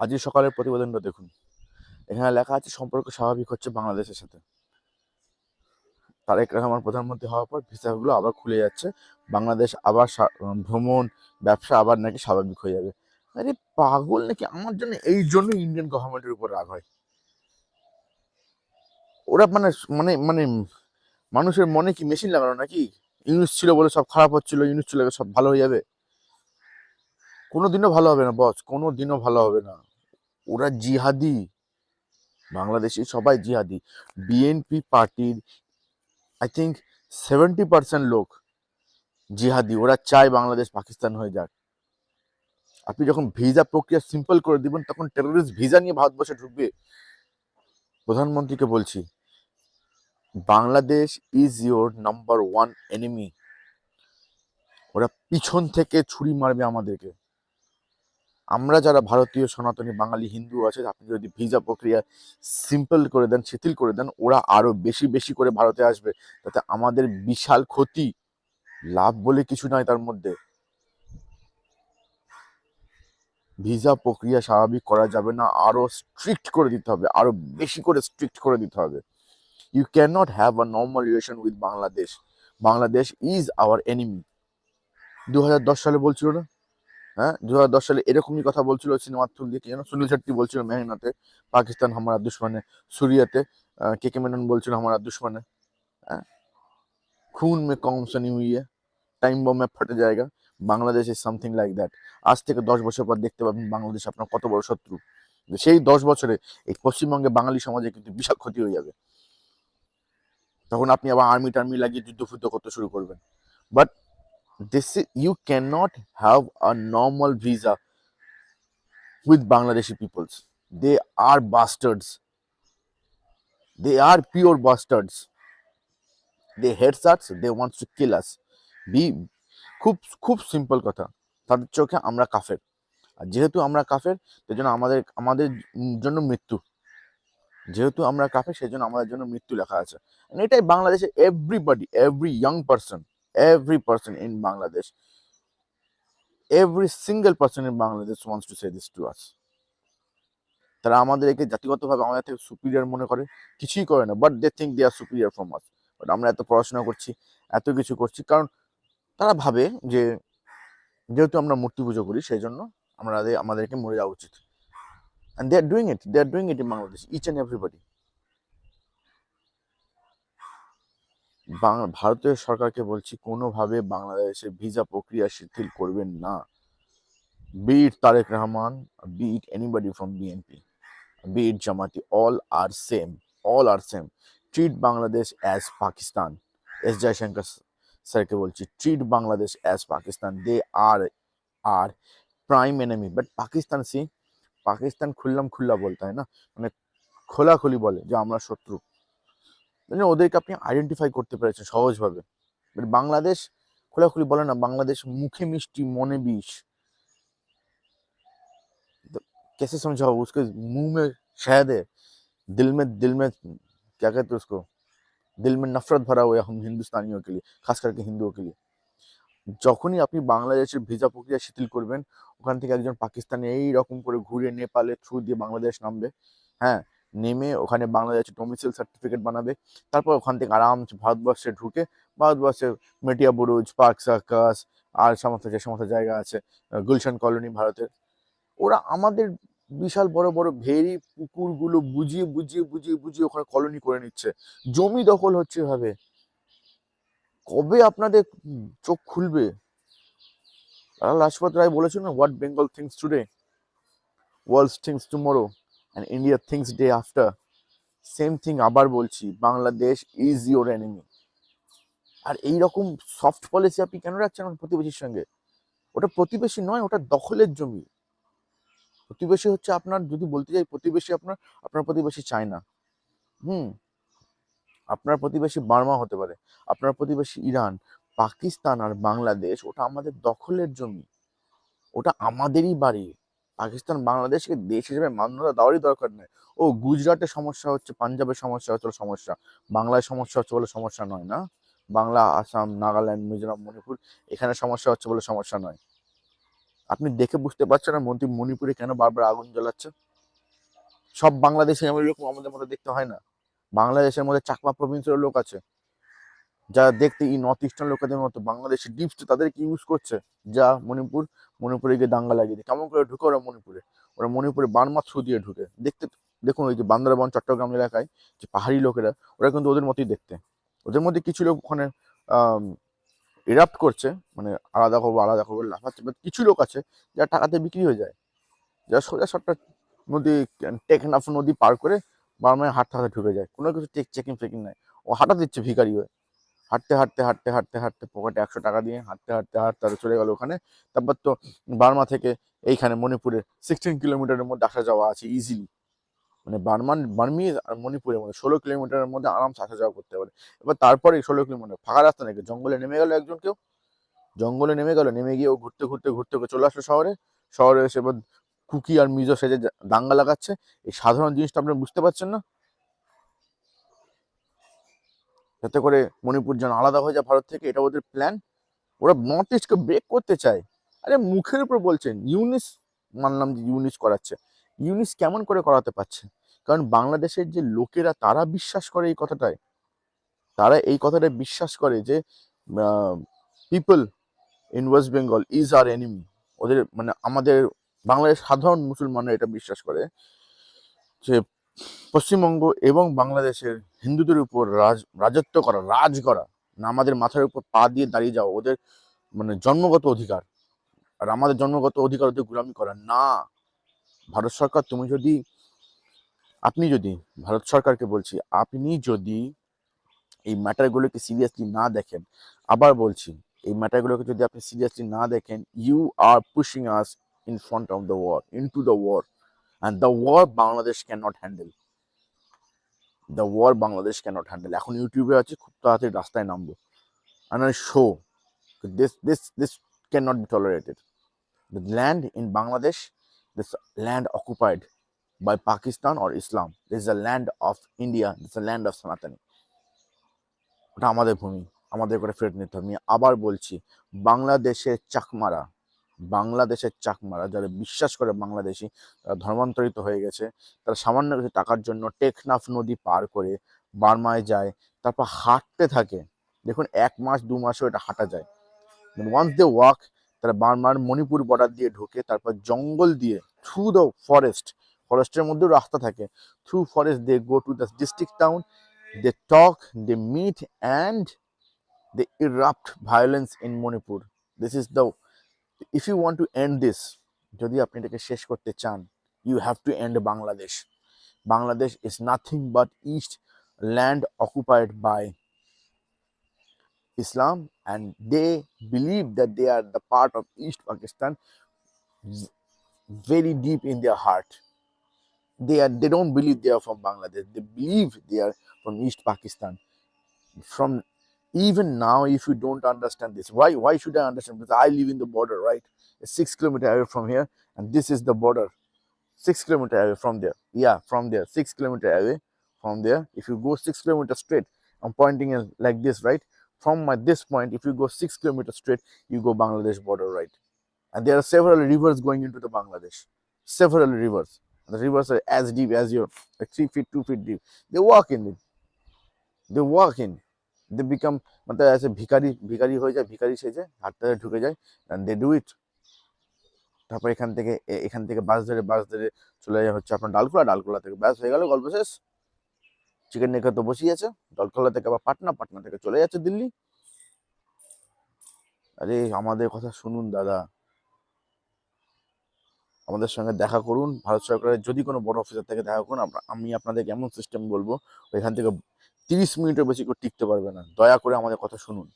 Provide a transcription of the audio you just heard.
আজই সকালের প্রতিবেদনটা দেখুন। এখানে লেখা আছে সম্পর্ক স্বাভাবিক হচ্ছে বাংলাদেশের সাথে। তারেক রহমান প্রধানমন্ত্রী হওয়ার পর ভিসাগুলো আবার খুলে যাচ্ছে। বাংলাদেশ আবার ভ্রমণ, ব্যবসা আবার নাকি স্বাভাবিক হয়ে যাবে। আরে পাগল নাকি? আমার জন্য এই জন্য ইন্ডিয়ান গভর্নমেন্টের উপর রাগ হয়। ওরা মানে মানে মানে মানুষের মনে কি মেশিন লাগানো নাকি? ইউনুস ছিল বলে সব খারাপ হচ্ছিল, ইউনুস চলে গেলে সব ভালো হয়ে যাবে? কোনোদিনও ভালো হবে না বস, কোনোদিনও ভালো হবে না। ওরা জিহাদি, বাংলাদেশি সবাই জিহাদি। বিএনপি পার্টির আই থিঙ্ক 70% লোক জিহাদি। ওরা চায় বাংলাদেশ পাকিস্তান হয়ে যাক। আপনি যখন ভিসা প্রক্রিয়া সিম্পল করে দিবেন তখন টেররিস্ট ভিসা নিয়ে ভারতবর্ষে ঢুকবে। প্রধানমন্ত্রীকে বলছি, Bangladesh is your number one enemy. ওরা পিছন থেকে ছুরি মারবে আমাদেরকে। আমরা যারা ভারতীয় সনাতনী বাঙালি হিন্দু আছে, আপনি যদি ভিসা প্রক্রিয়া সিম্পল করে দেন, শিথিল করে দেন, ওরা আরো বেশি বেশি করে ভারতে আসবে। তাতে আমাদের বিশাল ক্ষতি, লাভ বলে কিছু নয় তার মধ্যে। ভিসা প্রক্রিয়া স্বাভাবিক করা যাবে না, আরো স্ট্রিক্ট করে দিতে হবে, আরো বেশি করে স্ট্রিক্ট করে দিতে হবে। You can not have a normal relation with Bangladesh. Bangladesh is our enemy. 2010 সালে বলছিল না? হ্যাঁ, 2010 সালে এরকমই কথা বলছিল সিনেমার থ্রু দিয়ে। কি যেন সুনীল শেট্টি বলছিল মেহনতে, পাকিস্তান হামারা দুশ্মনে। সুরিয়াতে কে কে মেনন বলছিল হামারা দুশ্মনে। হ্যাঁ, খুন মে কৌনসানি হুই है, টাইম বম में फट जाएगा। Bangladesh is something like that. আজ থেকে 10 বছর পর দেখতে পাবেন বাংলাদেশ আপনার কত বড় শত্রু। সেই 10 বছরে এই পশ্চিমবঙ্গে বাঙালি সমাজে কিন্তু বিশাল ক্ষতি হয়ে যাবে। তখন আপনি আবার আর্মি টার্মি লাগিয়ে যুদ্ধ ফুদ্ধ করতে শুরু করবেন। But this you cannot have a normal visa with Bangladeshi peoples. They are bastards. They are pure bastards. They hate us. They want to kill us. Be খুব খুব সিম্পল কথা। তাদের চোখে আমরা কাফের। আর যেহেতু আমরা কাফের, সেজন্য আমাদের আমাদের জন্য মৃত্যু। যেহেতু আমরা কাফের, সেজন্য আমাদের জন্য মৃত্যু লেখা আছে। এটাই বাংলাদেশে everybody, every young person, every person in Bangladesh, every single person in Bangladesh wants to say this to us. তারা আমাদেরকে জাতিগতভাবে আমাদের থেকে সুপিরিয়র মনে করে, কিছুই করে না, but they think they are superior from us. But আমরা এত পড়াশোনা করছি, এত কিছু করছি, কারণ তারা ভাবে যে যেহেতু আমরা মূর্তি পুজো করি, সেই জন্য আমাদেরকে মরে যাওয়া উচিত। And they are doing it, they are doing it in Bangladesh, each and everybody. ভারতীয় সরকারকে বলছি, কোনোভাবে বাংলাদেশের ভিসা প্রক্রিয়া শিথিল করবেন না। Be it Tarique Rahman, be it anybody from BNP, be it Jamati, all are same. All are same. Treat Bangladesh as Pakistan. S. Jaishankar sir ke bolchi, treat Bangladesh as Pakistan. They are prime enemy. But Pakistan, see, Pakistan খুললাম খুল্লা বলতে হয় না, মানে খোলাখুলি বলে যে আমরা শত্রু। মানে ওদেরকে আপনি আইডেন্টিফাই করতে পেরেছেন সহজভাবে। বাট বাংলাদেশ খোলাখুলি বলে না, বাংলাদেশ মুখে মিষ্টি মনে বিষ। कैसे समझाओ? उसके मुंह में शहद है, दिल में क्या कहते हैं उसको, दिल में नफरत भरा हुआ है हम हिंदुस्तानियों के लिए, खास करके हिंदुओं के लिए। যখনই আপনি বাংলাদেশের ভিসা প্রক্রিয়া শিথিল করবেন, ওখান থেকে একজন পাকিস্তানি এই রকম করে ঘুরে নেপালের থ্রু দিয়ে বাংলাদেশ নামবে। হ্যাঁ, নেমে ওখানে বাংলাদেশের ডোমিসাইল সার্টিফিকেট বানাবে। তারপর ওখান থেকে আরামসে ভারতবর্ষে ঢুকে ভারতবর্ষের মেটিয়া বুরুজ, পার্ক সার্কাস আর যে সমস্ত জায়গা আছে, গুলশান কলোনি ভারতের, ওরা আমাদের বিশাল বড় বড় ভেরি পুকুরগুলো বুঝিয়ে বুঝিয়ে বুঝিয়ে বুঝিয়ে ওখানে কলোনি করে নিচ্ছে। জমি দখল হচ্ছে এভাবে। কবে আপনাদের চোখ খুলবে? লালা লাজপত রায় বলেছেন না, what Bengal things today, world things tomorrow, and India things day after. Same thing আবার বলছি, বাংলাদেশ ইজ ইউর এনিমি। আর এইরকম সফট পলিসি আপনি কেন রাখছেন আমার প্রতিবেশীর সঙ্গে? ওটা প্রতিবেশী নয়, ওটা দখলের জমি। প্রতিবেশী হচ্ছে আপনার, যদি বলতে যাই প্রতিবেশী আপনার, আপনার প্রতিবেশী চায়না, আপনার প্রতিবেশী বার্মা হতে পারে, আপনার প্রতিবেশী ইরান, পাকিস্তান আর বাংলাদেশ ওটা আমাদের দখলের জমি, ওটা আমাদেরই বাড়ি। পাকিস্তান বাংলাদেশকে দেশ হিসেবে মান্যতা দেওয়ারই দরকার নেই। ও গুজরাটের সমস্যা হচ্ছে, পাঞ্জাবের সমস্যা হচ্ছে সমস্যা, বাংলায় সমস্যা হচ্ছে বলে সমস্যা নয় না। বাংলা, আসাম, নাগাল্যান্ড, মিজোরাম, মণিপুর, এখানে সমস্যা হচ্ছে বলে সমস্যা নয়। আপনি দেখে বুঝতে পারছেন না মণিপুরে কেন বারবার আগুন জ্বালাচ্ছে? সব বাংলাদেশে এরকম আমাদের মতো দেখতে হয় না। বাংলাদেশের মধ্যে চাকমা প্রভিন্সের লোক আছে যারা দেখতে এই নর্থ ইস্টার্ন লোকেদের মতো, বাংলাদেশের ডিপ স্টেট তাদেরকে ইউজ করছে। যা মণিপুরে গিয়ে দাঙ্গা লাগিয়ে দেয়। কেমন করে ঢুকে ওরা মণিপুরে? ওরা মণিপুরে বার্মা থ্রু দিয়ে ঢুকে। দেখতে দেখুন ওই যে বান্দরবান চট্টগ্রাম এলাকায় যে পাহাড়ি লোকেরা, ওরা কিন্তু ওদের মতোই দেখতে। ওদের মধ্যে কিছু লোক ওখানে ইরাপ্ট করছে, মানে আলাদা করবো লাফাচ্ছে, বাট কিছু লোক আছে যারা টাকাতে বিক্রি হয়ে যায়, যারা সোজা সাপটা নদী, টেকনাফ নদী পার করে বার্মায় হাঁটতে ঢুকে যায়। কোনো কিছু চেকিং ফেকিং নাই, ও হাঁটা দিচ্ছে ভিখারি হয়ে। হাঁটতে পকেটে 100 টাকা দিয়ে হাঁটতে তারা চলে গেল ওখানে। তারপর তো বার্মা থেকে এইখানে মণিপুরে 16 কিলোমিটারের মধ্যে আসা যাওয়া আছে ইজিলি। মানে বার্মিজ আর মণিপুরের মধ্যে 16 কিলোমিটারের মধ্যে আরামসে আসা যাওয়া করতে পারে। এবার তারপরে 16 কিলোমিটার ফাঁকা রাস্তা নাকি, জঙ্গলে নেমে গেল একজন, কেউ জঙ্গলে নেমে গিয়ে ও ঘুরতে চলে আসলো শহরে এসে এবার কুকি আর মিজো সেজে দাঙ্গা লাগাচ্ছে। এই সাধারণ জিনিসটা আপনি বুঝতে পারছেন না? যাতে করে মণিপুর যেন আলাদা হয়ে যায় ভারত থেকে, এটা ওদের প্ল্যান। ওরা নর্থ ইস্টকে ব্রেক করতে চায়। আরে মুখের উপর বলছেন ইউনিস, মানলাম যে ইউনিস করাচ্ছে। ইউনিস কেমন করে করাতে পারছে? কারণ বাংলাদেশের যে লোকেরা তারা বিশ্বাস করে এই কথাটায়, তারা এই কথাটা বিশ্বাস করে যে people in West Bengal is our enemy. ওদের মানে আমাদের বাংলাদেশ সাধারণ মুসলমানরা এটা বিশ্বাস করে যে পশ্চিমবঙ্গ এবং বাংলাদেশের হিন্দুদের উপর রাজত্ব করা, রাজ করা, না আমাদের মাথার উপর পা দিয়ে দাঁড়িয়ে যাওয়া ওদের মানে জন্মগত অধিকার। আর আমাদের জন্মগত অধিকার ওদের গোলামি করা না। ভারত সরকার, আপনি যদি ভারত সরকারকে বলছি, আপনি যদি এই ম্যাটারগুলোকে সিরিয়াসলি না দেখেন, আবার বলছি, এই ম্যাটারগুলোকে যদি আপনি সিরিয়াসলি না দেখেন, you are pushing us in front of the war, into the war, and the war Bangladesh can not handle. The war Bangladesh can not handle. এখন ইউটিউবে আছে, খুব তাড়াতাড়ি রাস্তায় নামবো, and I show this cannot be tolerated. The land in Bangladesh, this land occupied by Pakistan or Islam, this is a land of India, this is a land of Sanatani. ওটা আমাদের ভূমি, আমাদের করে ফেরত নিতে হবে। আমি আবার বলছি, বাংলাদেশের চাকমারা যারা বিশ্বাস করে বাংলাদেশি, তারা ধর্মান্তরিত হয়ে গেছে। তারা সামান্য কিছু টাকার জন্য টেকনাফ নদী পার করে বার্মায় যায়, তারপর হাঁটতে থাকে। দেখুন 1 মাস 2 মাসও এটা হাঁটা যায়। ওয়ান্স দে ওয়াক, তারা বার্মার মণিপুর বর্ডার দিয়ে ঢোকে, তারপর জঙ্গল দিয়ে থ্রু দ্য ফরেস্টের মধ্যেও রাস্তা থাকে, through forest they go to the district town, they talk, they meet, and they erupt violence in Manipur. This is the, if you want to end this, যদি আপনি এটাকে শেষ করতে চান, you have to end Bangladesh. Bangladesh is nothing but east land occupied by Islam, and they believe that they are the part of East Pakistan very deep in their heart. They don't believe they are from Bangladesh. They believe they are from East Pakistan. From even now, if you don't understand this, why should I understand? Because I live in the border, right? It's 6 kilometers away from here, and this is the border. 6 kilometers away from there. Yeah, from there, 6 kilometers away from there. If you go 6 kilometers straight, I'm pointing it like this, right? From this point, if you go 6 kilometers straight, you go Bangladesh border, right? And there are several rivers going into the Bangladesh. Several rivers. The rivers are as deep as your, like 3 feet, 2 feet deep. They walk in it. They become মানে as a ভিখারি হয়ে যায়, ভিখারি সেজে হাঁটতে ঢুকে যায়, and they do it. তারপর এখান থেকে বাস ধরে চলে যায় হচ্ছে আপনার ডালখোলা থেকে, ব্যাস হয়ে গেল, গল্প শেষ। চিকেন নেকার তো বসেই আছে, ডালখোলা থেকে আবার পাটনা থেকে চলে যাচ্ছে দিল্লি। আরে আমাদের কথা শুনুন দাদা, আমাদের সঙ্গে দেখা করুন, ভারত সরকারের যদি কোনো বড় অফিসার থেকে দেখা করুন। আমি আপনাদেরকে এমন সিস্টেম বলবো, ওইখান থেকে 30 মিনিটের বেশি করে টিকতে পারবে না। দয়া করে আমাদের কথা শুনুন।